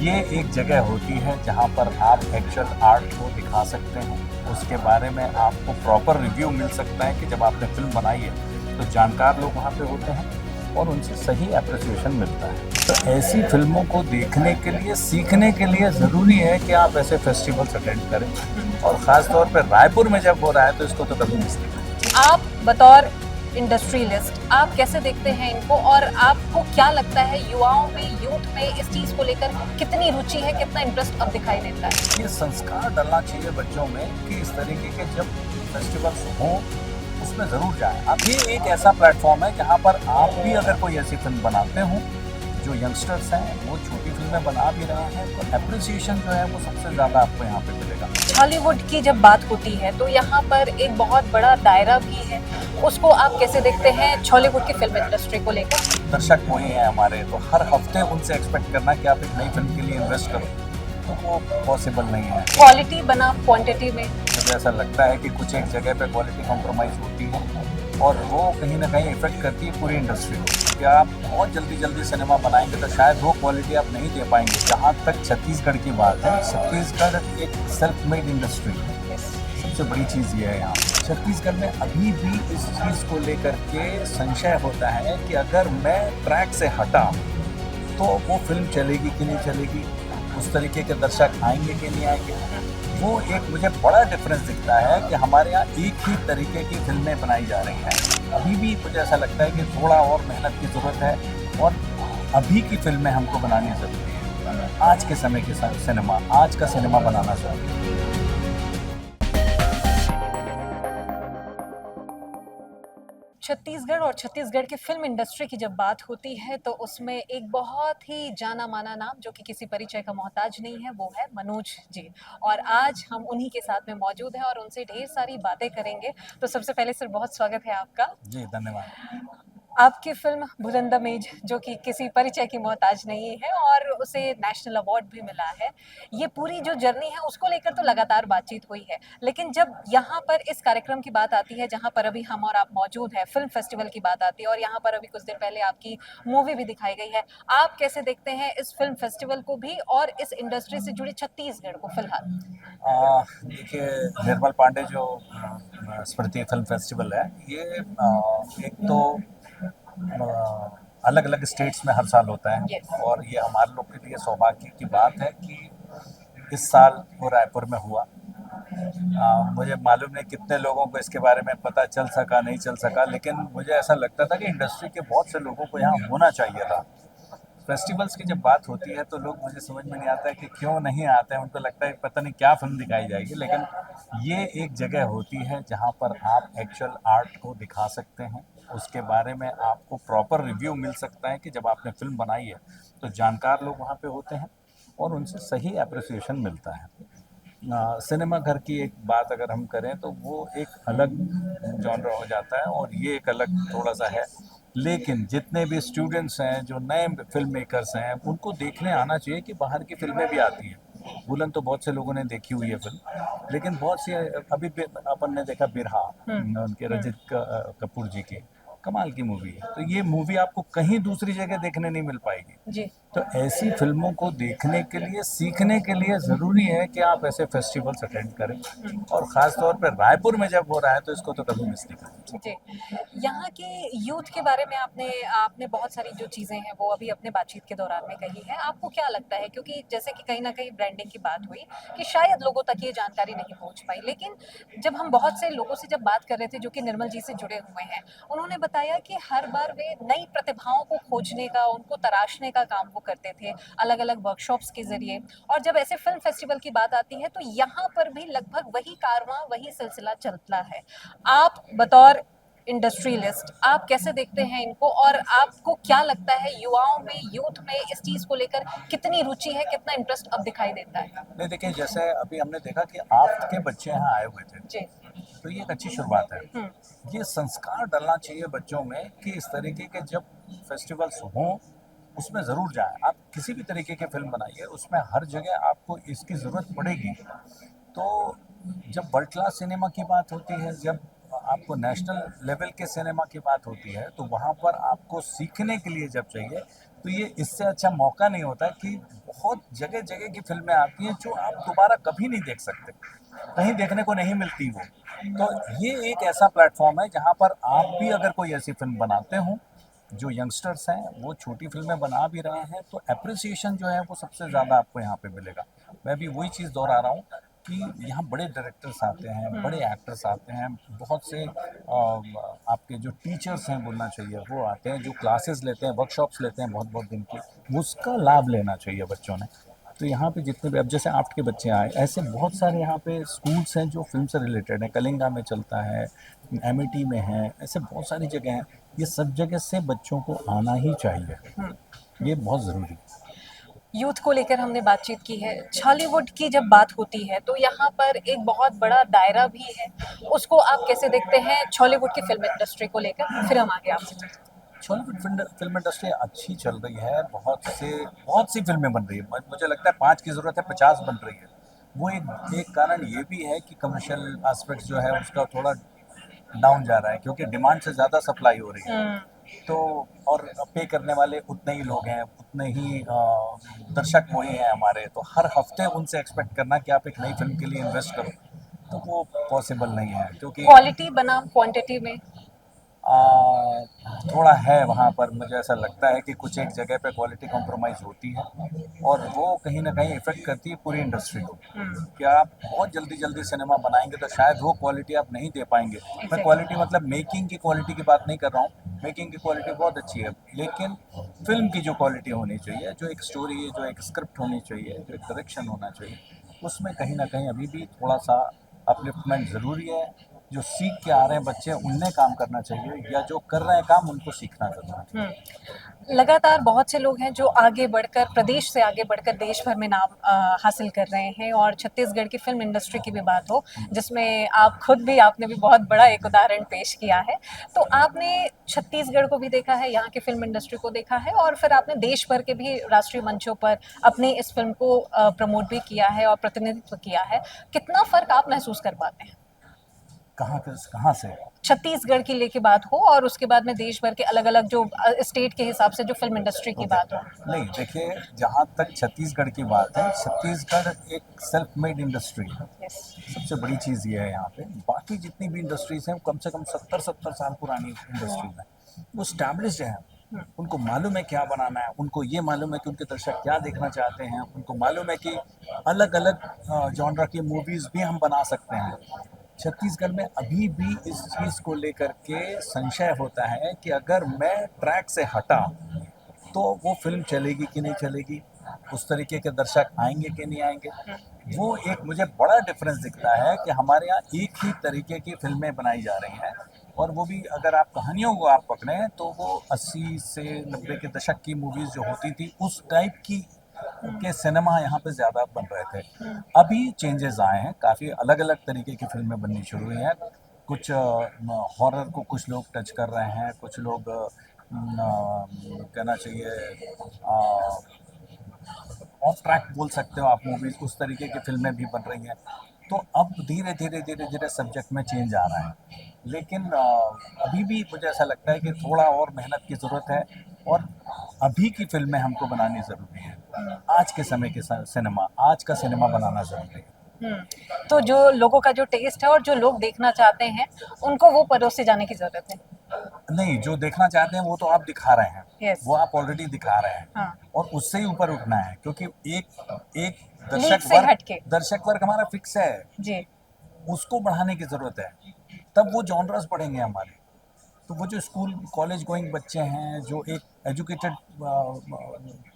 ये एक जगह होती है जहाँ पर आप एक्चुअल आर्ट को दिखा सकते हैं, उसके बारे में आपको प्रॉपर रिव्यू मिल सकता है कि जब आपने फिल्म बनाई है तो जानकार लोग वहाँ पे होते हैं और उनसे सही अप्रिसिएशन मिलता है। तो ऐसी फिल्मों को देखने के लिए, सीखने के लिए ज़रूरी है कि आप ऐसे फेस्टिवल्स अटेंड करें, और ख़ास तौर पे रायपुर में जब हो रहा है तो इसको तो कभी मिस नहीं करें। आप बतौर इंडस्ट्रियलिस्ट आप कैसे देखते हैं इनको, और आपको क्या लगता है युवाओं में, यूथ में इस चीज को लेकर कितनी रुचि है, कितना इंटरेस्ट अब दिखाई देता है? ये संस्कार डलना चाहिए बच्चों में कि इस तरीके के जब फेस्टिवल्स हों उसमें ज़रूर जाएं। अब ये एक ऐसा प्लेटफॉर्म है जहाँ पर आप भी अगर कोई ऐसी फिल्म बनाते हो, जो यंगस्टर्स हैं वो छोटी फिल्में बना भी रहे हैं, तो एप्रिसिएशन जो है वो सबसे ज़्यादा आपको यहाँ पे मिलेगा। हॉलीवुड की जब बात होती है तो यहाँ पर एक बहुत बड़ा दायरा भी है, उसको आप कैसे देखते हैं हॉलीवुड की फिल्म इंडस्ट्री को लेकर? दर्शक वही हैं हमारे, तो हर हफ्ते उनसे एक्सपेक्ट करना कि आप एक नई फिल्म के लिए इन्वेस्ट करो तो वो पॉसिबल नहीं है। क्वालिटी बना क्वांटिटी में। मुझे ऐसा लगता है कि कुछ एक जगह पे क्वालिटी कॉम्प्रोमाइज़ होती है और वो कहीं ना कहीं इफेक्ट करती है पूरी इंडस्ट्री को। क्या आप बहुत जल्दी सिनेमा बनाएंगे तो शायद वो क्वालिटी आप नहीं दे पाएंगे। जहाँ तक छत्तीसगढ़ की बात है, छत्तीसगढ़ एक सेल्फ मेड इंडस्ट्री है, सबसे बड़ी चीज़ ये है यहाँ। छत्तीसगढ़ में अभी भी इस चीज़ को लेकर के संशय होता है कि अगर मैं ट्रैक से हटा तो वो फिल्म चलेगी कि नहीं चलेगी, उस तरीके के दर्शक आएंगे कि नहीं आएंगे। वो एक मुझे बड़ा डिफरेंस दिखता है कि हमारे यहाँ एक ही तरीके की फिल्में बनाई जा रही हैं। अभी भी मुझे ऐसा लगता है कि थोड़ा और मेहनत की ज़रूरत है और अभी की फिल्में हमको बनानी ज़रूरी है। आज के समय के सिनेमा, आज का सिनेमा बनाना चाहिए। छत्तीसगढ़ और छत्तीसगढ़ की फिल्म इंडस्ट्री की जब बात होती है तो उसमें एक बहुत ही जाना माना नाम जो कि किसी परिचय का मोहताज नहीं है, वो है मनोज जी। और आज हम उन्हीं के साथ में मौजूद हैं और उनसे ढेर सारी बातें करेंगे। तो सबसे पहले सर बहुत स्वागत है आपका। जी धन्यवाद। आपकी फिल्म बुलंदमेज जो कि किसी परिचय की मोहताज नहीं है और उसे नेशनल अवार्ड भी मिला है, ये पूरी जो जर्नी है उसको लेकर तो लगातार बातचीत हुई है, लेकिन जब यहाँ पर इस कार्यक्रम की बात आती है जहाँ पर अभी हम और आप मौजूद हैं, फिल्म फेस्टिवल की बात आती है और यहाँ पर अभी कुछ दिन पहले आपकी मूवी भी दिखाई गई है, आप कैसे देखते हैं इस फिल्म फेस्टिवल को भी और इस इंडस्ट्री से जुड़े छत्तीसगढ़ को फिलहाल? देखिए, निर्मल पांडे जो स्मृति फिल्म फेस्टिवल है, ये एक तो अलग अलग स्टेट्स में हर साल होता है। Yes. और ये हमारे लोग के लिए सौभाग्य की बात है कि इस साल वो रायपुर में हुआ। मुझे मालूम नहीं कितने लोगों को इसके बारे में पता चल सका, नहीं चल सका, लेकिन मुझे ऐसा लगता था कि इंडस्ट्री के बहुत से लोगों को यहाँ होना चाहिए था। फेस्टिवल्स की जब बात होती है तो लोग, मुझे समझ में नहीं आता है कि क्यों नहीं आते हैं। उनको लगता है पता नहीं क्या फिल्म दिखाई जाएगी, लेकिन ये एक जगह होती है जहाँ पर आप एक्चुअल आर्ट को दिखा सकते हैं, उसके बारे में आपको प्रॉपर रिव्यू मिल सकता है कि जब आपने फिल्म बनाई है तो जानकार लोग वहाँ पे होते हैं और उनसे सही अप्रिसिएशन मिलता है। सिनेमा घर की एक बात अगर हम करें तो वो एक अलग जॉनर हो जाता है और ये एक अलग थोड़ा सा है। लेकिन जितने भी स्टूडेंट्स हैं, जो नए फिल्म मेकर्स हैं, उनको देखने आना चाहिए कि बाहर की फिल्में भी आती हैं। बुलन तो बहुत से लोगों ने देखी हुई है फिल्म, लेकिन बहुत सी अभी अपन ने देखा बिरहा, उनके रजित कपूर जी की कमाल की मूवी है। तो ये मूवी आपको कहीं दूसरी जगह देखने नहीं मिल पाएगी जी। तो ऐसी फिल्मों को देखने के लिए, सीखने के लिए ज़रूरी है कि आप ऐसे फेस्टिवल्स अटेंड करें, और ख़ास तौर पे रायपुर में जब हो रहा है तो इसको तो कभी मिस नहीं करना चाहिए। जी, यहाँ के यूथ के बारे में आपने आपने बहुत सारी जो चीज़ें हैं वो अभी अपने बातचीत के दौरान में कही है। आपको क्या लगता है, क्योंकि जैसे कि कहीं न कहीं ब्रांडिंग की बात हुई कि शायद लोगों तक ये जानकारी नहीं पहुँच पाई, लेकिन जब हम बहुत से लोगों से जब बात कर रहे थे जो कि निर्मल जी से जुड़े हुए हैं, उन्होंने बताया कि हर बार वे नई प्रतिभाओं को खोजने का, उनको तराशने का काम वो करते थे, अलग-अलग वर्कशॉप्स के ज़रिए। और जब ऐसे फिल्म फेस्टिवल की बात आती है तो यहाँ पर भी लगभग वही कारवां, वही सिलसिला चलता है। आप बतौर इंडस्ट्रियलिस्ट आप कैसे देखते हैं इनको, और आपको क्या लगता है युवाओं में, यूथ में इस चीज को लेकर कितनी रुचि है, कितना इंटरेस्ट अब दिखाई देता है? नहीं, देखिए, जैसे अभी हमने देखा कि आर्ट के बच्चे यहाँ आए हुए थे, जी। तो ये एक अच्छी शुरुआत है। ये संस्कार डलना चाहिए बच्चों में कि इस तरीके के जब फेस्टिवल्स हों उसमें ज़रूर जाएं। आप किसी भी तरीके की फिल्म बनाइए, उसमें हर जगह आपको इसकी ज़रूरत पड़ेगी। तो जब वर्ल्ड क्लास सिनेमा की बात होती है, जब आपको नेशनल लेवल के सिनेमा की बात होती है, तो वहाँ पर आपको सीखने के लिए जब चाहिए तो ये इससे अच्छा मौका नहीं होता कि बहुत जगह जगह की फिल्में आती हैं जो आप दोबारा कभी नहीं देख सकते, कहीं देखने को नहीं मिलती वो। तो ये एक ऐसा प्लेटफॉर्म है जहाँ पर आप भी अगर कोई ऐसी फिल्म बनाते हो, जो यंगस्टर्स हैं वो छोटी फिल्में बना भी रहे हैं, तो अप्रिसिएशन जो है वो सबसे ज़्यादा आपको यहाँ पे मिलेगा। मैं भी वही चीज़ दोहरा रहा हूँ कि यहाँ बड़े डायरेक्टर्स आते हैं, बड़े एक्टर्स आते हैं, बहुत से आपके जो टीचर्स हैं बोलना चाहिए वो आते हैं, जो क्लासेस लेते हैं, वर्कशॉप्स लेते हैं बहुत बहुत दिन की, उसका लाभ लेना चाहिए बच्चों ने। तो यहाँ पे जितने भी अब जैसे आर्ट के बच्चे आए, ऐसे बहुत सारे यहाँ पे स्कूल्स हैं जो फिल्म से रिलेटेड हैं, कलिंगा में चलता है, एमिटी में है, ऐसे बहुत सारी जगह हैं। ये सब जगह से बच्चों को आना ही चाहिए, ये बहुत ज़रूरी है। यूथ को लेकर हमने बातचीत की है। छॉलीवुड की जब बात होती है तो यहाँ पर एक बहुत बड़ा दायरा भी है। उसको आप कैसे देखते हैं छॉलीवुड की फ़िल्म इंडस्ट्री को लेकर? फिर हम आगे आपसे चलते हैं। छॉलीवुड फिल्म इंडस्ट्री अच्छी चल रही है, बहुत सी फिल्में बन रही है, मुझे लगता है 5 की ज़रूरत है, 50 बन रही है। वो एक एक कारण ये भी है कि कमर्शियल एस्पेक्ट जो है उसका थोड़ा डाउन जा रहा है, क्योंकि डिमांड से ज़्यादा सप्लाई हो रही है। तो और पे करने वाले उतने ही लोग हैं, उतने ही दर्शक वही हैं हमारे, तो हर हफ्ते उनसे एक्सपेक्ट करना कि आप एक नई फिल्म के लिए इन्वेस्ट करो, तो वो पॉसिबल नहीं है, क्योंकि क्वालिटी बनाम क्वांटिटी में? थोड़ा है वहाँ पर। मुझे ऐसा लगता है कि कुछ एक जगह पे क्वालिटी कॉम्प्रोमाइज़ होती है, और वो कहीं ना कहीं इफ़ेक्ट करती है पूरी इंडस्ट्री को। कि आप बहुत जल्दी जल्दी सिनेमा बनाएंगे तो शायद वो क्वालिटी आप नहीं दे पाएंगे। मैं एग्जैक्टली। क्वालिटी मतलब मेकिंग की क्वालिटी की बात नहीं कर रहा हूँ, मेकिंग की क्वालिटी बहुत अच्छी है, लेकिन फिल्म की जो क्वालिटी होनी चाहिए, जो एक स्टोरी, जो एक स्क्रिप्ट होनी चाहिए, जो एक डायरेक्शन होना चाहिए, उसमें कहीं ना कहीं अभी भी थोड़ा सा अपलिफ्टमेंट ज़रूरी है। जो सीख के आ रहे हैं बच्चे, उनने काम करना चाहिए, या जो कर रहे हैं काम उनको सीखना ज़रूरी है। लगातार बहुत से लोग हैं जो आगे बढ़कर, प्रदेश से आगे बढ़कर देश भर में नाम हासिल कर रहे हैं, और छत्तीसगढ़ की फिल्म इंडस्ट्री की भी बात हो, जिसमें आप खुद भी, आपने भी बहुत बड़ा एक उदाहरण पेश किया है। तो आपने छत्तीसगढ़ को भी देखा है, यहाँ की फिल्म इंडस्ट्री को देखा है, और फिर आपने देश भर के भी राष्ट्रीय मंचों पर अपने इस फिल्म को प्रमोट भी किया है और प्रतिनिधित्व किया है। कितना फर्क आप महसूस कर पाते हैं? कहाँ से? छत्तीसगढ़ की लेके बात हो, और उसके बाद में देश भर के अलग अलग जो स्टेट के हिसाब से जो फिल्म इंडस्ट्री की ओके। बात हो। नहीं, देखिए, जहाँ तक छत्तीसगढ़ की बात है, छत्तीसगढ़ एक सेल्फ मेड इंडस्ट्री है। यस। सबसे बड़ी चीज़ ये है यहाँ पे। बाकी जितनी भी इंडस्ट्रीज हैं वो कम से कम 70-70 साल पुरानी इंडस्ट्रीज हैं, वो स्टैब्लिश्ड हैं। उनको मालूम है क्या बनाना है, उनको ये मालूम है कि उनके दर्शक क्या देखना चाहते हैं, उनको मालूम है कि अलग अलग जॉनरा की मूवीज़ भी हम बना सकते हैं। छत्तीसगढ़ में अभी भी इस चीज़ को लेकर के संशय होता है कि अगर मैं ट्रैक से हटा तो वो फिल्म चलेगी कि नहीं चलेगी, उस तरीके के दर्शक आएंगे कि नहीं आएंगे। वो एक मुझे बड़ा डिफरेंस दिखता है कि हमारे यहाँ एक ही तरीके की फिल्में बनाई जा रही हैं, और वो भी अगर आप कहानियों को आप पकड़ें तो वो 80 से 90 के दशक की मूवीज़ जो होती थी उस टाइप की के सिनेमा यहाँ पे ज़्यादा बन रहे थे। अभी चेंजेस आए हैं, काफ़ी अलग अलग तरीके की फिल्में बननी शुरू हुई हैं। कुछ हॉरर को कुछ लोग टच कर रहे हैं, कुछ लोग कहना चाहिए ऑफ ट्रैक बोल सकते हो आप मूवीज, उस तरीके की फिल्में भी बन रही हैं। तो अब धीरे धीरे धीरे धीरे सब्जेक्ट में चेंज आ रहा है, लेकिन अभी भी मुझे ऐसा लगता है कि थोड़ा और मेहनत की ज़रूरत है, और अभी की फिल्में हमको बनानी ज़रूरी है। आज के समय के सिनेमा, आज का सिनेमा बनाना ज़रूरी है। तो जो लोगों का जो टेस्ट है और जो लोग देखना चाहते हैं, उनको वो परोसे जाने की जरूरत है। नहीं, जो देखना चाहते हैं वो तो आप दिखा रहे हैं, यस। वो आप ऑलरेडी दिखा रहे हैं, हाँ। और उससे ही ऊपर उठना है, क्योंकि एक एक लीग से हटके। दर्शक वर्ग हमारा फिक्स है, जी। उसको बढ़ाने की ज़रूरत है, तब वो जॉनर्स बढ़ेंगे हमारे। तो वो जो स्कूल कॉलेज गोइंग बच्चे हैं, जो एक एजुकेटेड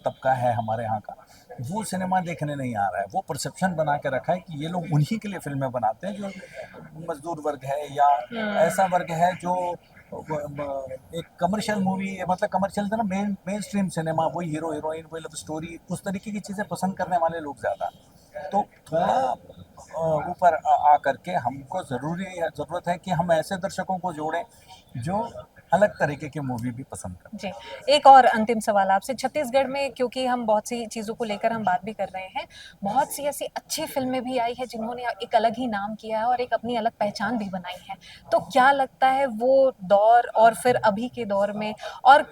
तबका है हमारे यहाँ का, वो सिनेमा देखने नहीं आ रहा है। वो परसेप्शन बना के रखा है कि ये लोग उन्हीं के लिए फिल्में बनाते हैं जो मजदूर वर्ग है, या ऐसा वर्ग है जो एक कमर्शियल मूवी, मतलब कमर्शियल था ना, मेन मेन स्ट्रीम सिनेमा, वही हीरो हीरोइन, वही लव स्टोरी, उस तरीके की चीज़ें पसंद करने वाले लोग ज़्यादा। तो थोड़ा ऊपर आ करके हमको ज़रूरत है कि हम ऐसे दर्शकों को जोड़ें जो अलग तरीके की मूवी भी पसंद करें। जी। एक और अंतिम सवाल आपसे, छत्तीसगढ़ में क्योंकि हम बहुत सी चीज़ों को लेकर हम बात भी कर रहे हैं, बहुत सी ऐसी अच्छी फ़िल्में भी आई हैं जिन्होंने एक अलग ही नाम किया है और एक अपनी अलग पहचान भी बनाई है। तो क्या लगता है वो दौर और फिर अभी के दौर में, और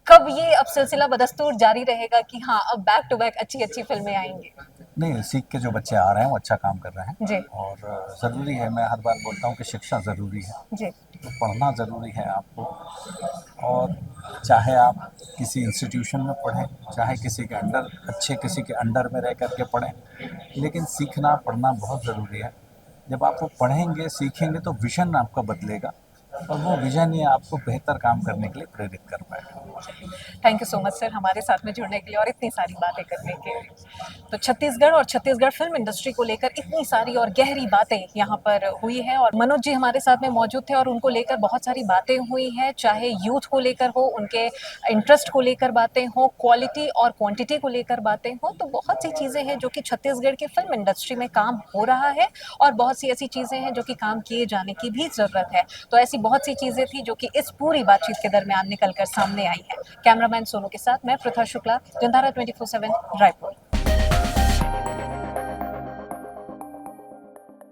कब ये अब सिलसिला बदस्तूर जारी रहेगा कि हाँ अब बैक टू बैक अच्छी अच्छी फिल्में आएंगी? नहीं, सीख के जो बच्चे आ रहे हैं वो अच्छा काम कर रहे हैं। जी। और ज़रूरी है, मैं हर बार बोलता हूँ कि शिक्षा ज़रूरी है, जी। तो पढ़ना ज़रूरी है आपको। और चाहे आप किसी इंस्टीट्यूशन में पढ़ें, चाहे किसी के अंडर, अच्छे किसी के अंडर में रह कर के पढ़ें, लेकिन सीखना पढ़ना बहुत ज़रूरी है। जब आप वो पढ़ेंगे सीखेंगे तो विज़न आपका बदलेगा, और वो विज़न ही आपको बेहतर काम करने के लिए प्रेरित कर पाएगा। Thank you so much sir हमारे साथ में जुड़ने के लिए और इतनी सारी बातें करने के लिए। तो छत्तीसगढ़ और छत्तीसगढ़ फिल्म इंडस्ट्री को लेकर इतनी सारी और गहरी बातें यहाँ पर हुई हैं और मनोज जी हमारे साथ में मौजूद थे और उनको लेकर बहुत सारी बातें हुई हैं, चाहे यूथ को लेकर हो, उनके इंटरेस्ट को लेकर बातें हो, क्वालिटी और क्वांटिटी को लेकर बातें हो, तो बहुत सी चीज़ें हैं जो कि छत्तीसगढ़ की फिल्म इंडस्ट्री में काम हो रहा है और बहुत सी ऐसी चीज़ें हैं जो कि काम किए जाने की भी ज़रूरत है। तो ऐसी बहुत सी चीज़ें थी जो कि इस पूरी बातचीत के दरमियान निकल कर सामने आई हैं। कैमरामैन सोनू के साथ मैं पृथा शुक्ला, जनधारा 24/7 रायपुर।